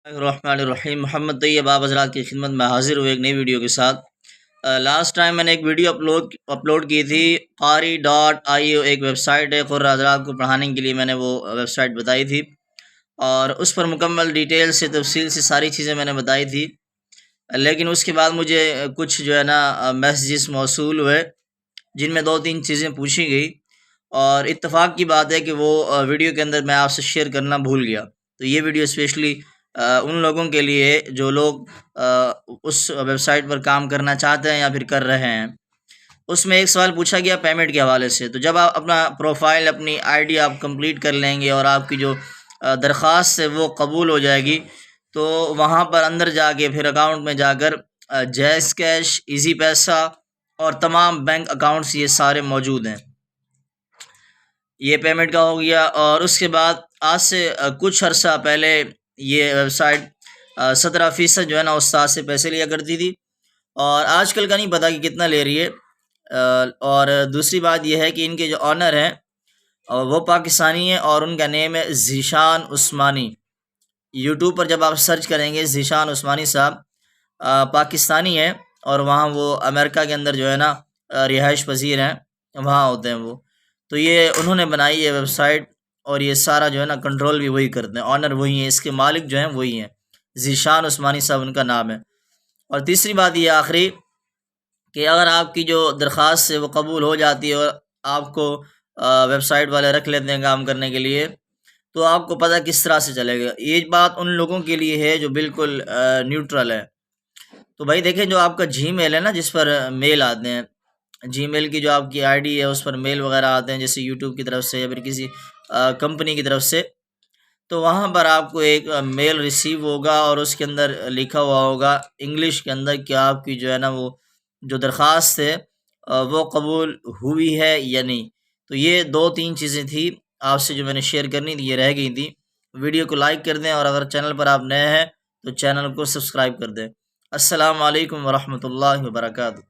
الرحمن الرحیم محمد طیب آپ حضرات کی خدمت میں حاضر ہوئے ایک نئی ویڈیو کے ساتھ۔ لاسٹ ٹائم میں نے ایک ویڈیو اپلوڈ کی تھی qari.io، ایک ویب سائٹ ہے، قرآن حضرات کو پڑھانے کے لیے میں نے وہ ویب سائٹ بتائی تھی اور اس پر مکمل ڈیٹیل سے تفصیل سے ساری چیزیں میں نے بتائی تھی، لیکن اس کے بعد مجھے کچھ میسیجز موصول ہوئے جن میں 2-3 چیزیں پوچھی گئی، اور اتفاق کی بات ہے کہ وہ ویڈیو کے اندر میں آپ سے شیئر کرنا بھول گیا۔ تو یہ ویڈیو اسپیشلی ان لوگوں کے لیے جو لوگ اس ویب سائٹ پر کام کرنا چاہتے ہیں یا پھر کر رہے ہیں۔ اس میں ایک سوال پوچھا گیا پیمنٹ کے حوالے سے، تو جب آپ اپنا پروفائل، اپنی آئی ڈی آپ کمپلیٹ کر لیں گے اور آپ کی جو درخواست ہے وہ قبول ہو جائے گی، تو وہاں پر اندر جا کے پھر اکاؤنٹ میں جا کر جیز کیش، ایزی پیسہ اور تمام بینک اکاؤنٹس یہ سارے موجود ہیں۔ یہ پیمنٹ کا ہو گیا، اور اس کے بعد آج سے کچھ عرصہ پہلے یہ ویب سائٹ 17% استاد سے پیسے لیا کرتی تھی، اور آج کل کا نہیں پتہ کہ کتنا لے رہی ہے۔ اور دوسری بات یہ ہے کہ ان کے جو آنر ہیں وہ پاکستانی ہیں، اور ان کا نیم ہے ذیشان عثمانی۔ یوٹیوب پر جب آپ سرچ کریں گے ذیشان عثمانی صاحب پاکستانی ہیں، اور وہاں وہ امریکہ کے اندر رہائش پذیر ہیں، وہاں ہوتے ہیں وہ۔ تو یہ انہوں نے بنائی ہے ویب سائٹ، اور یہ سارا کنٹرول بھی وہی کرتے ہیں، آنر وہی ہیں، اس کے مالک جو ہیں وہی ہیں، ذیشان عثمانی صاحب ان کا نام ہے۔ اور تیسری بات یہ آخری کہ اگر آپ کی جو درخواست ہے وہ قبول ہو جاتی ہے اور آپ کو ویب سائٹ والے رکھ لیتے ہیں کام کرنے کے لیے، تو آپ کو پتہ کس طرح سے چلے گا۔ یہ بات ان لوگوں کے لیے ہے جو بالکل نیوٹرل ہے۔ تو بھائی دیکھیں، جو آپ کا جی میل ہے نا، جس پر میل آتے ہیں، جی میل کی جو آپ کی آئی ڈی ہے اس پر میل وغیرہ آتے ہیں، جیسے یوٹیوب کی طرف سے یا پھر کسی کمپنی کی طرف سے، تو وہاں پر آپ کو ایک میل ریسیو ہوگا، اور اس کے اندر لکھا ہوا ہوگا انگلش کے اندر کہ آپ کی وہ جو درخواست ہے وہ قبول ہوئی ہے یا نہیں۔ تو یہ 2-3 چیزیں تھیں آپ سے جو میں نے شیئر کرنی تھی، یہ رہ گئی تھی۔ ویڈیو کو لائک کر دیں، اور اگر چینل پر آپ نئے ہیں تو چینل کو سبسکرائب کر دیں۔ السلام علیکم ورحمۃ اللہ وبرکاتہ۔